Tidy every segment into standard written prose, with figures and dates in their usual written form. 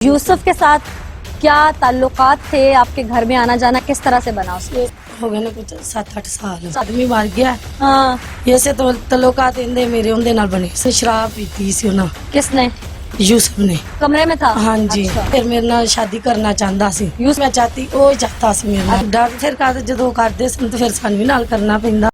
यूसुफ के साथ क्या ताल्लुकात थे, आपके घर में आना जाना किस तरह से बना उसके? हो गए ना कुछ 7-8 साल आदमी मर गया। हाँ, ऐसे तो ताल्लुकात इंदे मेरे उनदे नाल बने से शराब पीती सी उन्हें किसने? यूसुफ ने। कमरे में था? हाँ जी। अच्छा। फिर मेरे नाल शादी करना चाहता सी यूसुफ, मैं चाहती वो चाहता सी मेरे नाल। डर फिर का जदों करदे सन तो फिर सानू भी नाल करना पैंदा।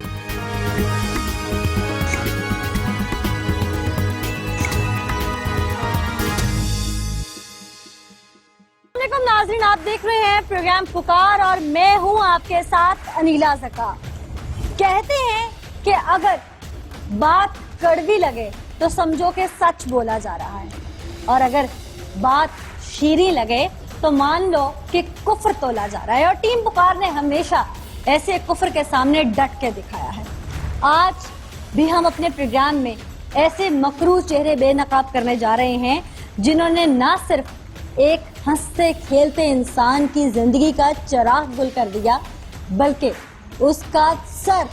नाज़रीन, आप देख रहे हैं प्रोग्राम पुकार और मैं हूं आपके साथ अनीला ज़का। कहते हैं कि अगर बात कड़वी लगे तो समझो कि सच बोला जा रहा है, और अगर बात शीरी लगे तो मान लो कि कुफ्र तोला जा रहा है। और टीम पुकार ने हमेशा ऐसे कुफ्र के सामने डट के दिखाया है। आज भी हम अपने प्रोग्राम में ऐसे मकरू चेहरे बेनकाब करने जा रहे हैं जिन्होंने ना सिर्फ एक हंसते खेलते इंसान की जिंदगी का चिराग गुल कर दिया, बल्कि उसका सर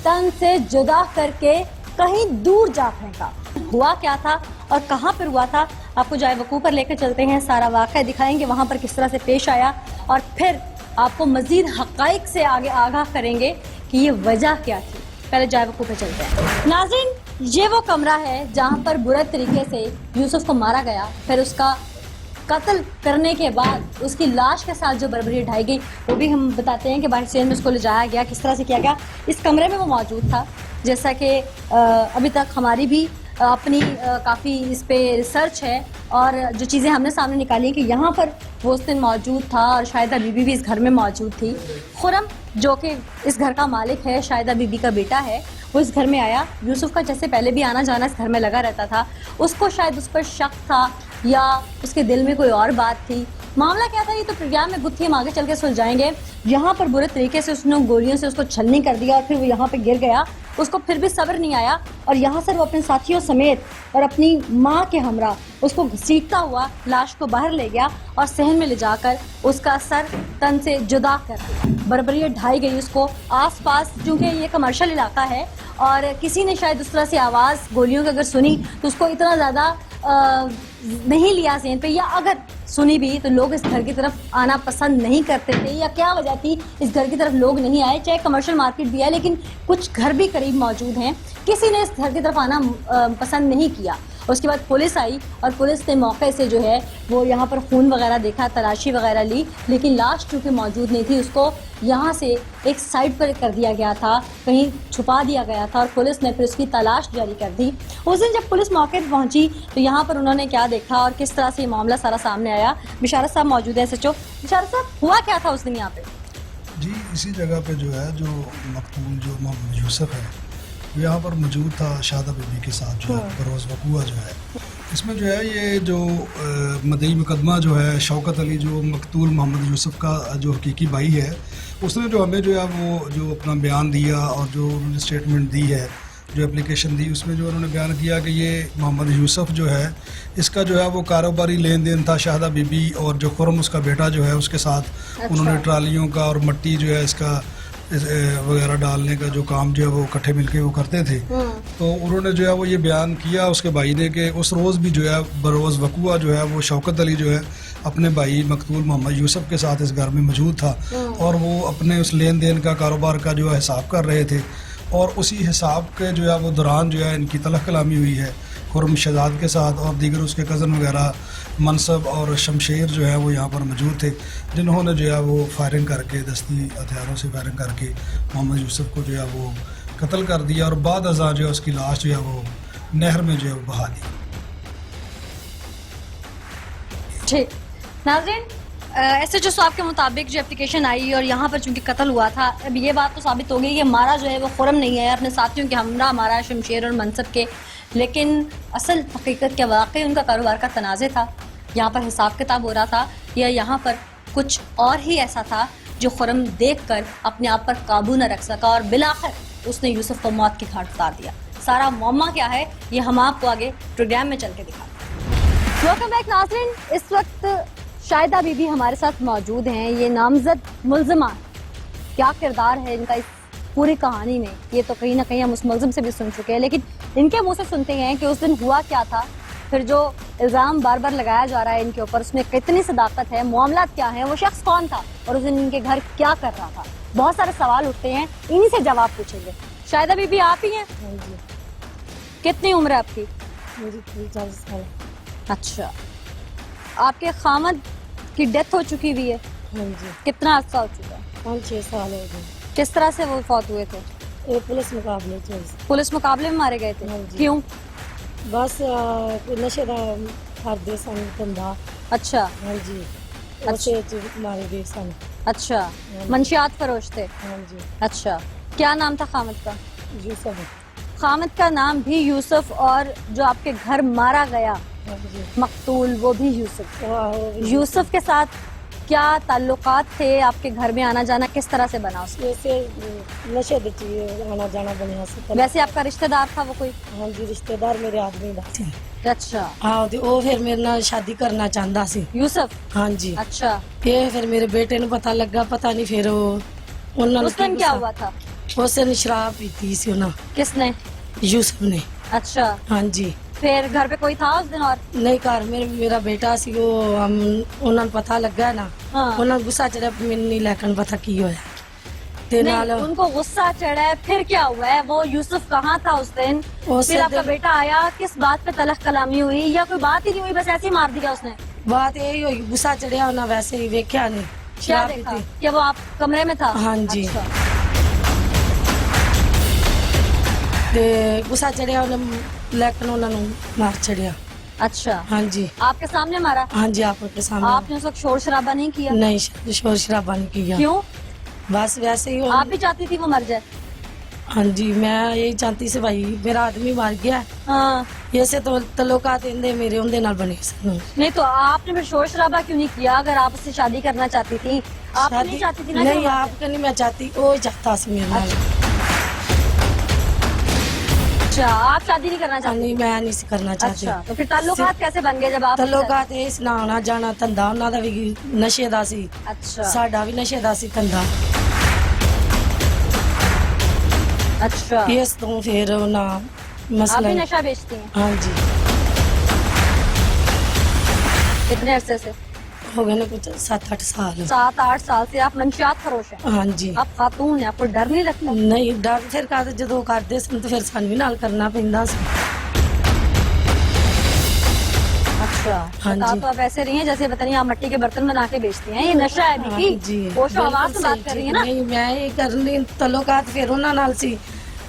तन से जुदा करके कहीं दूर जा फेंका। हुआ क्या था और कहां पर हुआ था, आपको जाए वकूफ पर लेकर चलते हैं। सारा वाक़या दिखाएंगे वहां पर किस तरह से पेश आया, और फिर आपको मजीद हक़ाइक़ से आगे आगाह करेंगे कि ये वजह क्या थी। पहले जाए वकूफ पर चलते हैं। नाज़रीन, ये वो कमरा है जहां पर बुरे तरीके से यूसुफ को मारा गया, फिर उसका कत्ल करने के बाद उसकी लाश के साथ जो बर्बरी ढाई गई वो भी हम बताते हैं कि बाहर से में उसको ले जाया गया, किस तरह से किया गया। इस कमरे में वो मौजूद था, जैसा कि अभी तक हमारी भी अपनी काफ़ी इस पे रिसर्च है, और जो चीज़ें हमने सामने निकाली हैं कि यहाँ पर वो उस दिन मौजूद था और शाहिदा बीबी भी इस घर में मौजूद थी। खुरम जो कि इस घर का मालिक है, शाहिदा बीबी का बेटा है, वो इस घर में आया। यूसुफ का जैसे पहले भी आना जाना इस घर में लगा रहता था, उसको शायद उस पर शक था या उसके दिल में कोई और बात थी। मामला क्या था ये तो प्रोग्राम में गुत्थी हम आगे चल के सुलझाएंगे। यहाँ पर बुरे तरीके से उसने गोलियों से उसको छलनी कर दिया और फिर वो यहाँ पे गिर गया। उसको फिर भी सब्र नहीं आया और यहाँ से वो अपने साथियों समेत और अपनी माँ के हमरा उसको घसीटता हुआ लाश को बाहर ले गया और सहन में ले जाकर उसका सर तन से जुदा कर दिया। बर्बरी ढाई गई उसको। आस पास चूँकि ये कमर्शियल इलाका है और किसी ने शायद उस तरह से आवाज़ गोलियों की अगर सुनी तो उसको इतना ज़्यादा नहीं लिया ज़हन पे, या अगर सुनी भी तो लोग इस घर की तरफ आना पसंद नहीं करते थे, या क्या वजह थी इस घर की तरफ लोग नहीं आए। चाहे कमर्शियल मार्केट भी है लेकिन कुछ घर भी करीब मौजूद हैं, किसी ने इस घर की तरफ आना पसंद नहीं किया। उसके बाद पुलिस आई और पुलिस ने मौके से जो है वो यहाँ पर खून वगैरह देखा, तलाशी वगैरह ली, लेकिन लाश चूँकि मौजूद नहीं थी उसको यहाँ से एक साइड पर कर दिया गया था, कहीं छुपा दिया गया था, और पुलिस ने फिर उसकी तलाश जारी कर दी। उस दिन जब पुलिस मौके पर पहुँची तो यहाँ पर उन्होंने क्या देखा और किस तरह से ये मामला सारा सामने आया, बिशारत साहब मौजूद है। SHO बिशारत साहब, हुआ क्या था उस दिन यहाँ पे? जी, इसी जगह पे जो है जो मकतूल जो मोहम्मद यूसुफ है वो यहाँ पर मौजूद था शाहिदा बीबी के साथ जो है बरोज़ वक़ूआ जो है। इसमें जो है ये जो मदई मुकदमा जो है शौकत अली जो मकतूल मोहम्मद यूसुफ का जो हकीकी भाई है, उसने जो हमें जो है वो जो अपना बयान दिया और जो उन्होंने स्टेटमेंट दी है, जो एप्लीकेशन दी, उसमें जो उन्होंने बयान किया कि ये मोहम्मद यूसुफ जो है इसका जो है वो कारोबारी लेन देन था शाहिदा बीबी और जो खुरम उसका बेटा जो है उसके साथ। अच्छा। उन्होंने ट्रालियों का और मट्टी जो है इसका वगैरह डालने का जो काम जो है वो इकट्ठे मिलके वो करते थे। तो उन्होंने जो है वो ये बयान किया उसके भाई ने कि उस रोज़ भी जो है बरोज़ वक़ूआ जो है वो शौकत अली जो है अपने भाई मकतूल मोहम्मद यूसुफ के साथ इस घर में मौजूद था और वो अपने उस लेन देन का कारोबार का जो है हिसाब कर रहे थे, और उसी हिसाब के जो है वो दौरान जो है इनकी तलख कलामी हुई है खुरम शहजाद के साथ, और दीगर उसके कज़न वगैरह मनसब और शमशेर जो है वो यहाँ पर मौजूद थे, जिन्होंने जो है वो फायरिंग करके दस्ती हथियारों से फायरिंग करके मोहम्मद यूसुफ को जो है वो कत्ल कर दिया और बाद अज़ां जो है उसकी लाश जो है वो नहर में जो है वो बहा दी। ठीक नाज़रीन, SHO साहब के मुताबिक जो एप्लीकेशन आई और यहाँ पर चूंकि कत्ल हुआ था, अब ये बात तो साबित हो गई कि मारा जो है वो खुरम नहीं है, अपने साथियों के हमरा मारा है, शमशेर और मनसब के, लेकिन असल हकीकत के वाकई उनका कारोबार का तनाज़े था, यहाँ पर हिसाब किताब हो रहा था, या यहाँ पर कुछ और ही ऐसा था जो खुरम देख कर अपने आप पर काबू न रख सका और बिलाखिर उसने यूसुफ को मौत की घाट उतार दिया। सारा मामला क्या है ये हम आपको आगे प्रोग्राम में चल के दिखाएंगे। वेलकम बैक नाज़रीन, इस वक्त शाहिदा बीबी हमारे साथ मौजूद हैं। ये नामजद मुल्ज़िमा, क्या किरदार है इनका इस पूरी कहानी में, ये तो कहीं ना कहीं हम उस मुल्ज़िम से भी सुन चुके हैं, लेकिन इनके मुंह से सुनते हैं कि उस दिन हुआ क्या था, फिर जो इल्जाम बार बार लगाया जा रहा है इनके ऊपर, उसमें कितनी सदाकत है, मामलात क्या है, वो शख्स कौन था और उस दिन इनके घर क्या कर रहा था, बहुत सारे सवाल उठते हैं, इन्हीं से जवाब पूछेंगे। शायद अभी भी आप ही हैं? हाँ जी, कितनी उम्र है आपकी? मेरी 40 साल। अच्छा, आपके खामद की डेथ हो चुकी हुई है, हाँ जी, कितना अर्सा हो चुका है? 5-6 साल हो गए। किस तरह से वो फौत हुए थे? ये पुलिस मुकाबले चोइस पुलिस मुकाबले में मारे गए थे? हाँ जी। क्यों? बस नशे का ਕਰਦੇ ਸਨ ਧੰਦਾ। अच्छा हाँ जी, उसे मारे गए सन। अच्छा, मंशियात फरोश थे। हाँ जी, अच्छा, क्या नाम था खामद का? यूसुफ। खामद का नाम भी यूसुफ, और जो आपके घर मारा गया हाँ जी, मकतूल वो भी यूसुफ। वो भी यूसुफ के साथ क्या ताल्लुकात थे, आपके घर में आना जाना किस तरह से बना उसका? वैसे नशे ਦੇ ਆਣਾ ਜਾਣਾ ਬਣਿਆ ਸੀ ਪਹਿਲਾਂ। वैसे आपका रिश्तेदार था वो कोई? हाँ जी, रिश्तेदार मेरे आदमी ਦਾ ਸੀ। अच्छा, ਹਾਂ ਤੇ ਉਹ ਫਿਰ ਮੇਰੇ ਨਾਲ ਸ਼ਾਦੀ ਕਰਨਾ ਚਾਹੁੰਦਾ ਸੀ। यूसुफ। हाँ जी, अच्छा, ਇਹ ਫਿਰ ਮੇਰੇ ਬੇਟੇ ਨੂੰ ਪਤਾ ਲੱਗਾ, ਪਤਾ ਨਹੀਂ ਫਿਰ ਉਹ ਉਹਨਾਂ ਨੂੰ उस दिन क्या हुआ था? ਉਸ ਨੇ ਸ਼ਰਾਬ ਪੀਤੀ ਸੀ ਉਹਨਾਂ किसने? ਯੂਸਫ ਨੇ। अच्छा, हाँ जी, फिर घर पे कोई था उस दिन और? ਨਹੀਂ ਘਰ ਮੇਰਾ ਬੇਟਾ ਸੀ, ਉਹ ਉਹਨਾਂ ਨੂੰ ਪਤਾ ਲੱਗਾ ਨਾ, हाँ, ਉਹਨਾਂ ਨੂੰ ਗੁੱਸਾ ਚੜਿਆ, ਮੈਨੂੰ ਨਹੀਂ ਲੈਕਨ ਪਤਾ ਕੀ ਹੋਇਆ ਤੇ नहीं, ਨਾਲ उनको गुस्सा चढ़ा है, फिर क्या हुआ है? वो यूसुफ कहाँ था उस दिन? उस फिर आपका दिन- बेटा आया, किस बात पे तलख कलामी हुई, या कोई बात ही नहीं हुई, बस ऐसे ही मार दिया उसने? ਬਾਤ ਇਹ ਹੋਈ, ਗੁੱਸਾ ਚੜਿਆ ਉਹਨਾਂ, ਵੈਸੇ ਹੀ ਵੇਖਿਆ ਨਹੀਂ क्या ਸ਼ਰਾਬ देखा? ਪੀਤੀ। क्या वो आप कमरे में था? हाँ जी। अच्छा, ਤੇ ਗੁੱਸਾ ਚੜਿਆ ਉਹਨੇ, ਲੈਕਨ ਉਹਨਾਂ ਨੂੰ ਮਾਰ ਚੜਿਆ। अच्छा, हाँ जी, आपके सामने मारा? हाँ जी, आपके सामने। आपने उस वक्त शोर शराबा नहीं किया? नहीं, शोर शराबा नहीं किया, क्यों? बस वैसे ही आप भी चाहती थी वो मर जाए? हाँ जी, मैं यही चाहती से भाई मेरा आदमी मर गया, हाँ, ऐसे तो तलोकात इंदे मेरे उनदे नाल बने सन। नहीं तो आपने फिर शोर शराबा क्यों नहीं किया? अगर आप उससे शादी करना चाहती थी, आप नहीं चाहती थी ना? नहीं, कि वो- आपका नहीं मैं चाहती, वो ही चाहता सी मेरे नाल। अच्छा, आप शादी नहीं करना चाहती? नहीं, मैं नहीं सी करना चाहती। अच्छा, तो फिर ताल्लुकात कैसे बन गए जब आप? ਤਲੋਕਾਤ ਇਸ ਨਾ ਆਉਣਾ ਜਾਣਾ, ਧੰਦਾ ਉਹਨਾਂ ਦਾ ਵੀ ਨਸ਼ੇ ਦਾ ਸੀ, अच्छा, ਸਾਡਾ ਵੀ ਨਸ਼ੇ ਦਾ ਸੀ ਧੰਦਾ। अच्छा, ਇਸ ਤੋਂ ਫਿਰ ਉਹਨਾਂ आप ਮਸਲਾ। भी नशा बेचती हैं? हाँ जी, कितने अरसे से? हो गए ना कुछ 7-8 साल। 7-8 साल से आप मंशियात फरोश हैं? हाँ जी, आप खातून हैं, आपको डर नहीं लगता? ਨਹੀਂ ਡਰ ਫਿਰ ਕਾਹਦੇ, ਜਦੋਂ ਕਰਦੇ ਸਨ ਤਾਂ ਫਿਰ ਸਾਨੂੰ ਵੀ ਨਾਲ ਕਰਨਾ ਪੈਂਦਾ ਸੀ। अच्छा, हाँ बता जी। तो आप ऐसे रही हैं जैसे बताइए आप मिट्टी के बर्तन बना के बेचती हैं, ये नशा है हाँ बिकी? जी, होशो आवाज से बिल्कुल बात कर रही है ना? नहीं, मैं ये करनी ਤਲੋਕਾਤ ਫਿਰ ਉਹਨਾਂ ਨਾਲ ਸੀ,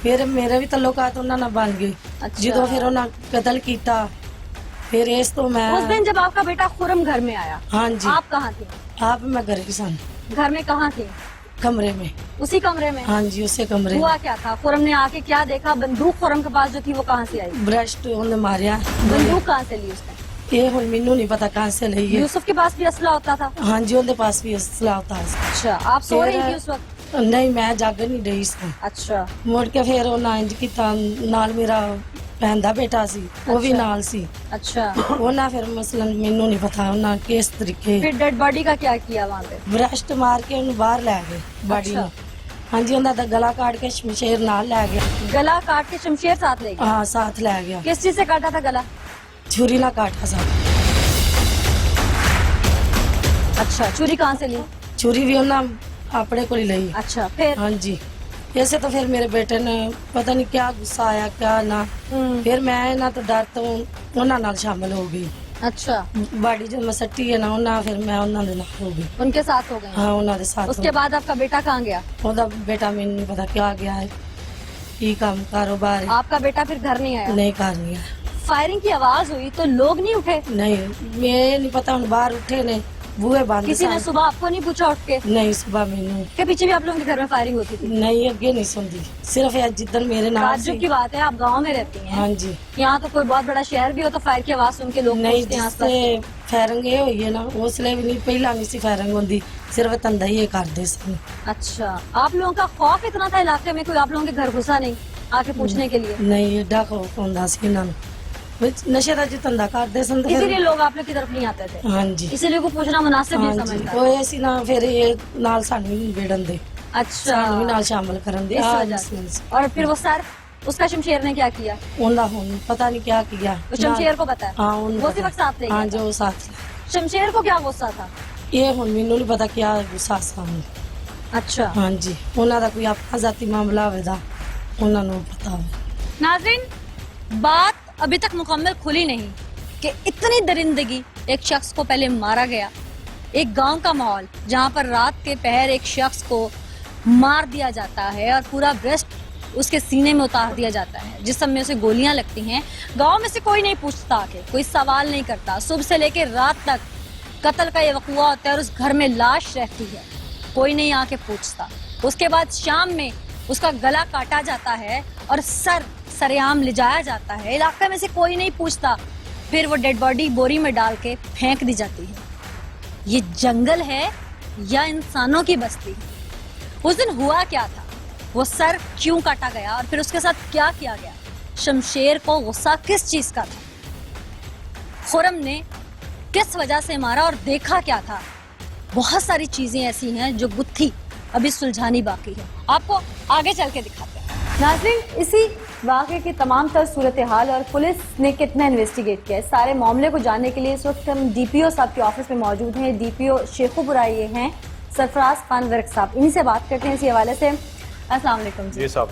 ਫਿਰ ਮੇਰੇ ਵੀ ਤਲੋਕਾਤ ਉਹਨਾਂ ਨਾਲ ਬਣ ਗਏ। अच्छा। ਜਦੋਂ ਫਿਰ ਉਹਨਾਂ ਕਤਲ ਕੀਤਾ, ਫਿਰ ਇਸ ਤੋਂ ਮੈਂ। उस दिन जब आपका बेटा खुरम घर में आया, हाँ जी, आप कहाँ थे? आप मैं घर ही सन, घर में कहाँ थे? कमरे में। उसी कमरे में? हाँ जी, उसे कमरे हुआ में। क्या था? खुरम ने आके क्या देखा? बंदूक खुरम के पास जो थी वो कहाँ से आई? ब्रेस्ट उन्हें मारिया। बंदूक कहाँ से ली उसने? ये हुन मैनू नहीं पता कहाँ से ली है। यूसुफ के पास भी असला होता था? हाँ जी, उनके पास भी असला होता है। अच्छा, आप सो रही फिर- थी उस वक्त? नहीं, मैं जाग नहीं रही सी। अच्छा, मुड़ के फिर उन्हें इंज किया, नाल मेरा भैन दा बेटा सी, वो भी अच्छा। नाल सी। अच्छा, उन्हें फिर मसलन मैनू नहीं पता उन्हें किस तरीके फिर डेड बॉडी का क्या किया वहाँ पे? ब्रेस्ट मार के उन्हें बाहर लै गए बॉडी अच्छा। में। हाँ जी, उनका गला काट के शमशेर नाल लै गया। गला काट के शमशेर साथ ले गया? हाँ, साथ लै गया। किस चीज से काटा था गला? छुरी ना काटा सा। अच्छा, छुरी कहाँ से ली? छुरी भी उन्हें अपने को ही ली। अच्छा, फिर? हाँ जी, ऐसे तो फिर मेरे बेटे ने पता नहीं क्या गुस्सा आया क्या ना, फिर मैं ना तो डर तो उन्होंने नाल शामिल हो गई। अच्छा, बाड़ी जो मैं सट्टी है ना उन्हें, फिर मैं उन्होंने नाल हो गई। उनके साथ हो गए? हाँ, उन्होंने साथ हो उसके गई। बाद आपका बेटा कहाँ गया? ਉਹਦਾ बेटा मैंने नहीं पता क्या गया है, की काम कारोबार है। आपका बेटा फिर घर नहीं आया? नहीं करनी है। फायरिंग की आवाज हुई तो लोग नहीं उठे? नहीं, मैं नहीं पता हूँ बाहर उठे ने, बूहे बंद किसी ने सन। सुबह आपको नहीं पूछा उठ के? नहीं, सुबह मैनू के पीछे भी आप लोगों के घर में फायरिंग होती थी? नहीं, अगे नहीं सुनती, सिर्फ ये जिद्दन मेरे नाम ताज्जुब की बात है, आप गांव में रहती हैं, हाँ जी, यहाँ तो कोई बहुत बड़ा शहर भी हो तो फायर की आवाज सुन के लोग नहीं पूछते हैं जिससे आसपास। फायरिंग ये हुई है ना, उसले भी नहीं, पहला नहीं सी फायरिंग होती, सिर्फ धंधा ही ये करते सन। अच्छा, आप लोगों का खौफ इतना था इलाके में, कोई आप लोगों के घर घुसा नहीं आके पूछने के लिए? नहीं, एडा खौफ होंदा सी इन्हां नूं। विच नशे दा जो धंधा करते सन ते इसीलिए फिर। लोग आप लोग की तरफ नहीं आते थे? हाँ जी, इसीलिए को पूछना मुनासिब हाँ नहीं जी, समझता? वो ऐसी ना फिर ये नाल सानू भी बेड़न दे, अच्छा, सानू भी नाल शामिल करन दे। इस हाँ, वजह इस वजह से। से। और फिर वो सर उसका शमशेर ने क्या किया? ਉਹਨਾਂ ਹੁਣ ਪਤਾ ਨਹੀਂ क्या किया। तो शमशेर को पता है? हाँ उन वो उसी वक्त साथ ले हाँ गया था? जो साथ शमशेर को क्या गुस्सा था? ਇਹ ਹੁਣ ਮੈਨੂੰ ਨਹੀਂ ਪਤਾ क्या ਗੁੱਸਾ ਸਾਨੂੰ। अच्छा ਹਾਂਜੀ ਉਹਨਾਂ ਦਾ ਕੋਈ ਆਪਣਾ ਜ਼ਾਤੀ ਮਾਮਲਾ ਹੋਵੇਗਾ ਉਹਨਾਂ ਨੂੰ ਪਤਾ ਹੋਵੇ। नाज़रीन, बात अभी तक मुकम्मल खुली नहीं कि इतनी दरिंदगी एक शख्स को पहले मारा गया, एक गांव का माहौल जहां पर रात के पहर एक शख्स को मार दिया जाता है और पूरा ब्रेस्ट उसके सीने में उतार दिया जाता है, जिस्म में उसे गोलियां लगती हैं। गांव में से कोई नहीं पूछता, कि कोई सवाल नहीं करता। सुबह से लेकर रात तक कत्ल का ये वक़्वा होता है और उस घर में लाश रहती है, कोई नहीं आके पूछता। उसके बाद शाम में उसका गला काटा जाता है और सरेआम ले जाया जाता है, इलाके में से कोई नहीं पूछता। फिर वो डेड बॉडी बोरी में डाल के फेंक दी जाती है। ये जंगल है या इंसानों की बस्ती? उस दिन हुआ क्या था? वो सर क्यों काटा गया और फिर उसके साथ क्या किया गया? शमशेर को गुस्सा किस चीज का था? खुरम ने किस वजह से मारा और देखा क्या था? बहुत सारी चीजें ऐसी हैं जो गुत्थी अभी सुलझानी बाकी है। आपको आगे चल के दिखाते हैं। नाज़रीन, इसी वाक़े की तमाम तर सूरत हाल और पुलिस ने कितना इन्वेस्टिगेट किया है, सारे मामले को जानने के लिए इस वक्त हम DPO साहब के ऑफिस में मौजूद हैं। DPO शेखुपुरा ये हैं सरफराज खान वर्क साहब, इन्हीं से बात करते हैं इसी हवाले से। अस्सलाम वालेकुम जी। साहब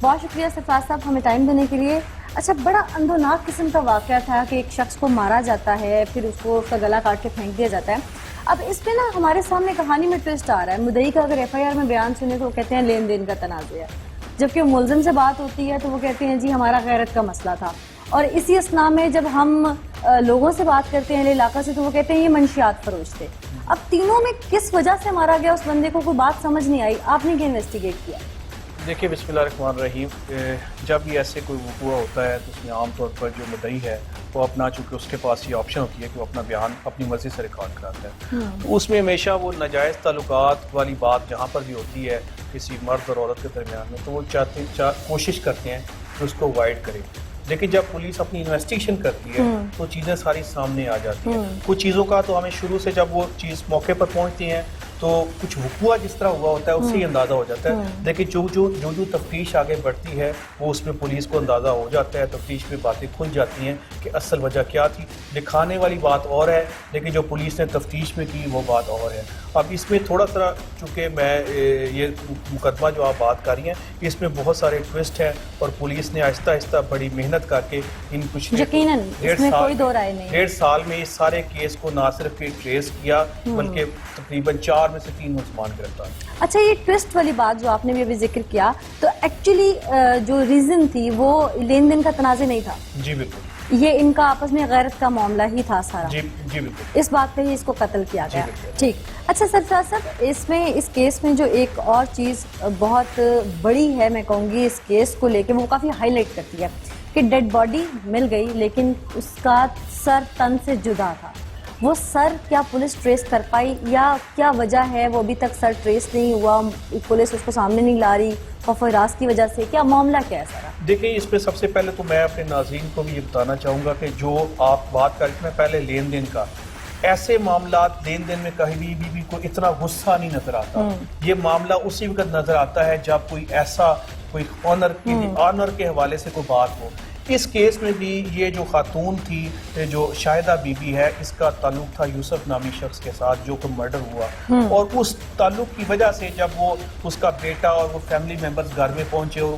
बहुत शुक्रिया सरफराज साहब हमें टाइम देने के लिए। अच्छा, बड़ा अंदोनाक किस्म का वाक़या था कि एक शख्स को मारा जाता है, फिर उसको उसका गला काट के फेंक दिया जाता है। अब इसमें ना हमारे सामने कहानी में ट्विस्ट आ रहा है। मुद्दई का अगर FIR में बयान सुने तो वो कहते हैं लेन देन का तनाज़ है, जबकि मुलजिम से बात होती है तो वो कहते हैं जी हमारा गैरत का मसला था। और इसी असना में जब हम लोगों से बात करते हैं इलाका से तो वो कहते हैं ये मंशियात फरोश थे। अब तीनों में किस वजह से मारा गया उस बंदे को कोई बात समझ नहीं आई। आपने क्या इन्वेस्टिगेट किया? देखिए, बिस्मिल्लाहिर्रहमानिर्रहीम, जब भी ऐसे कोई वक़ूआ होता है तो उसमें आम तौर पर जो मुद्दई है वो अपना, चूँकि उसके पास ये ऑप्शन होती है कि वो अपना बयान अपनी मर्ज़ी से रिकॉर्ड कराता है, तो उसमें हमेशा वो नाजायज़ ताल्लुकात वाली बात जहाँ पर भी होती है किसी मर्द और औरत के दरमियान में, तो वो कोशिश करते हैं कि उसको अवॉइड करें। लेकिन जब पुलिस अपनी इन्वेस्टिगेशन करती है तो चीज़ें सारी सामने आ जाती हैं। कुछ चीज़ों का तो हमें शुरू से जब वो चीज़ मौके पर पहुंचती हैं तो कुछ हुआ जिस तरह हुआ होता है उससे ही अंदाज़ा हो जाता है। लेकिन जो तफ्तीश आगे बढ़ती है वो उसमें पुलिस को अंदाज़ा हो जाता है, तफ्तीश में बातें खुल जाती हैं कि असल वजह क्या थी। दिखाने वाली बात और है लेकिन जो पुलिस ने तफ्तीश में की वो बात और है। अब इसमें थोड़ा सा, चूँकि मैं ये मुकदमा जो आप बात कर रही हैं इसमें बहुत सारे ट्विस्ट हैं और पुलिस ने आहिस्ता आहिस्ता बड़ी मेहनत करके इन कुछ यकीनन इसमें कोई दो राय नहीं, 1.5 साल में इस सारे केस को ना सिर्फ ट्रेस किया बल्कि तकरीबन 4 में से 3 मुसलमान गिरफ्तार। अच्छा, ये ट्विस्ट वाली बात जो आपने भी अभी जिक्र किया, तो एक्चुअली जो रीजन थी वो लेन देन का तनाज़े नहीं था? जी बिल्कुल, ये इनका आपस में गैरत का मामला ही था सारा। जी बिल्कुल, इस बात पे ही इसको कत्ल किया गया। बिल्कुल। ठीक। अच्छा सरफराज साहब, इसमें इस केस में जो एक और चीज़ बहुत बड़ी है, मैं कहूँगी इस केस को लेके वो काफ़ी हाईलाइट करती है कि डेड बॉडी मिल गई लेकिन उसका सर तन से जुदा था। वो सर क्या पुलिस ट्रेस कर पाई या क्या वजह है वो अभी तक सर ट्रेस नहीं हुआ, पुलिस उसको सामने नहीं ला रही, खौफ हिरास की वजह से? क्या मामला क्या है सारा? देखिए, इस पे सबसे पहले तो मैं अपने नाज़रीन को भी ये बताना चाहूँगा कि जो आप बात कर रहे थे पहले लेन देन का, ऐसे मामला लेन देन में कहीं भी कोई इतना गुस्सा नहीं नजर आता। ये मामला उसी वक्त नजर आता है जब कोई ऐसा कोई ऑनर के हवाले से कोई बात हो। इस केस में भी ये जो खातून थी जो शाहिदा बीबी है, इसका ताल्लुक था यूसुफ नामी शख्स के साथ जो कि मर्डर हुआ और उस ताल्लुक की वजह से जब वो उसका बेटा और वो फैमिली मेंबर्स घर में पहुंचे और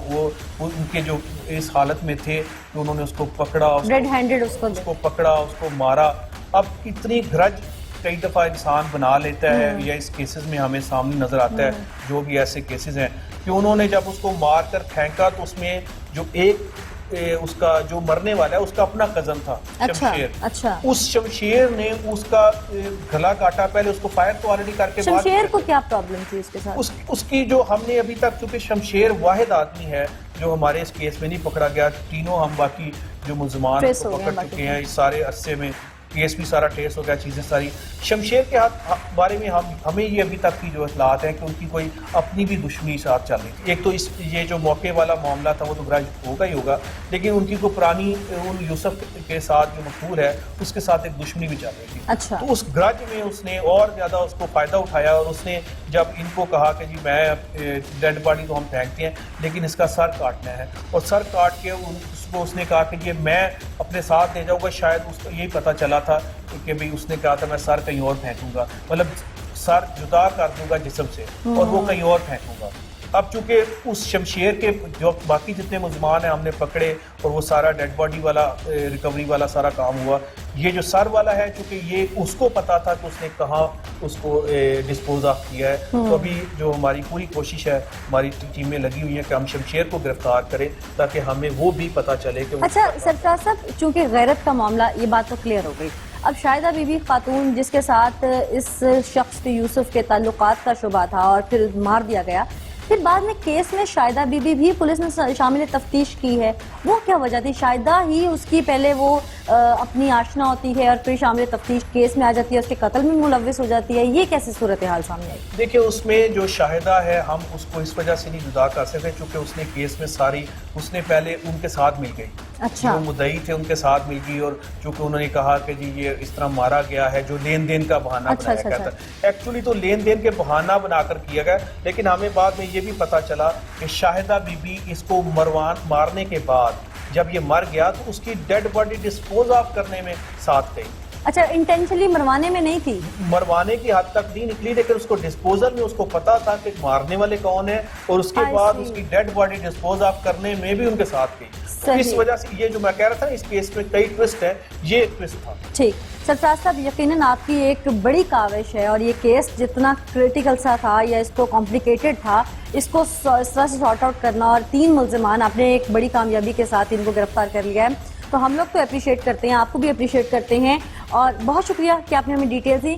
वो उनके जो इस हालत में थे तो उन्होंने उसको पकड़ा, रेड हैंडेड उसको पकड़ा, उसको मारा। अब इतनी ग्रज कई दफ़ा इंसान बना लेता है या इस केसेस में हमें सामने नज़र आता है जो भी ऐसे केसेस हैं कि उन्होंने जब उसको मार कर फेंका तो उसमें जो एक उसका जो मरने वाला है उसका अपना कजन था शमशेर। अच्छा। उस शमशेर ने उसका गला काटा, पहले उसको फायर तो ऑलरेडी करके शमशेर को क्या प्रॉब्लम थी उसके साथ? उसकी जो हमने अभी तक, चूंकि शमशेर वाहिद आदमी है जो हमारे इस केस में नहीं पकड़ा गया, तीनों हम बाकी जो मुलजमान को पकड़ चुके हैं इस सारे अरसे में, केस भी सारा ट्रेस हो गया, चीज़ें सारी। शमशेर के बारे में हमें ये अभी तक की जो इतलात है कि उनकी कोई अपनी भी दुश्मनी साथ चल रही थी। एक तो ये जो मौके वाला मामला था वो तो ग्रज होगा ही होगा, लेकिन उनकी कोई पुरानी उन यूसुफ के साथ जो मकतूल है उसके साथ एक दुश्मनी भी चल रही थी। अच्छा। तो उस ग्रज में उसने और ज़्यादा उसको फ़ायदा उठाया और उसने جب ان کو کہا کہ جی میں ڈیڈ باڈی تو ہم پھینکتے ہیں لیکن اس کا سر کاٹنا ہے، اور سر کاٹ کے اس نے کہا کہ یہ میں اپنے ساتھ لے جاؤں گا، شاید اس کو یہی پتہ چلا تھا کہ بھئی اس نے کہا تھا میں سر کہیں اور پھینکوں گا، مطلب سر جدا کر دوں گا جسم سے اور وہ کہیں اور پھینکوں گا۔ اب چونکہ اس شمشیر کے جو باقی جتنے ملزمان ہیں ہم نے پکڑے اور وہ سارا ڈیڈ باڈی والا ریکوری والا سارا کام ہوا، یہ جو سر والا ہے چونکہ یہ اس کو پتا تھا کہ اس نے کہاں اس کو ڈسپوز آف کیا ہے، تو ابھی جو ہماری پوری کوشش ہے، ہماری ٹیمیں لگی ہوئی ہیں کہ ہم شمشیر کو گرفتار کریں تاکہ ہمیں وہ بھی پتا چلے کہ اچھا سرفراز صاحب، چونکہ غیرت کا معاملہ یہ بات تو کلیئر ہو گئی، اب شاہدہ بی بی خاتون جس کے ساتھ اس شخص یوسف کے تعلقات کا شبہ تھا اور پھر مار دیا گیا، پھر بعد میں کیس میں شاہدہ بی بی بھی پولیس نے شامل تفتیش کی ہے، وہ کیا وجہ تھی؟ شاہدہ ہی اس کی پہلے وہ اپنی آشنا ہوتی ہے اور پھر شامل تفتیش کیس میں آ جاتی ہے، اس کے قتل میں ملوث ہو جاتی ہے، یہ کیسی صورتحال سامنے آئی؟ دیکھیں اس میں جو شاہدہ ہے ہم اس کو اس وجہ سے نہیں جدا کر سکتے چونکہ اس نے کیس میں ساری اس نے پہلے ان کے ساتھ مل گئی، اچھا، جو مدعی تھے ان کے ساتھ مل گئی، اور چونکہ انہوں نے کہا کہ جی یہ اس طرح مارا گیا ہے، جو لین دین کا بہانہ بنایا گیا تھا، ایکچولی تو لین دین کے بہانہ بنا کر کیا گیا، لیکن ہمیں بعد میں یہ بھی پتا چلا کہ شاہدہ بی بی اس کو مارنے کے بعد جب یہ مر گیا تو اس کی ڈیڈ باڈی ڈسپوز آف کرنے میں ساتھ گئی۔ اچھا، انٹینشنلی مروانے میں نہیں تھی؟ مروانے کی حد تک نہیں نکلی، لیکن اس کو ڈسپوزل میں اس کو پتا تھا کہ مارنے والے کون ہیں، اور اس کے بعد اس کی ڈیڈ باڈی ڈسپوز آف کرنے میں بھی ان کے ساتھ گئی۔ اس وجہ سے یہ جو میں کہہ رہا تھا اس کیس میں کئی ٹوسٹ ہیں، یہ ایک ٹوسٹ تھا۔ ٹھیک، سرفراز صاحب یقیناً آپ کی ایک بڑی کاوش ہے، اور یہ کیس جتنا کریٹیکل سا تھا یا اس کو کمپلیکیٹڈ تھا، اس کو اس طرح سے سارٹ آؤٹ کرنا، اور 3 ملزمان آپ نے ایک بڑی کامیابی کے ساتھ ان کو گرفتار کر لیا ہے، تو ہم لوگ تو اپریشیٹ کرتے ہیں، آپ کو بھی اپریشیٹ کرتے ہیں، اور بہت شکریہ کہ آپ نے ہمیں ڈیٹیل دی۔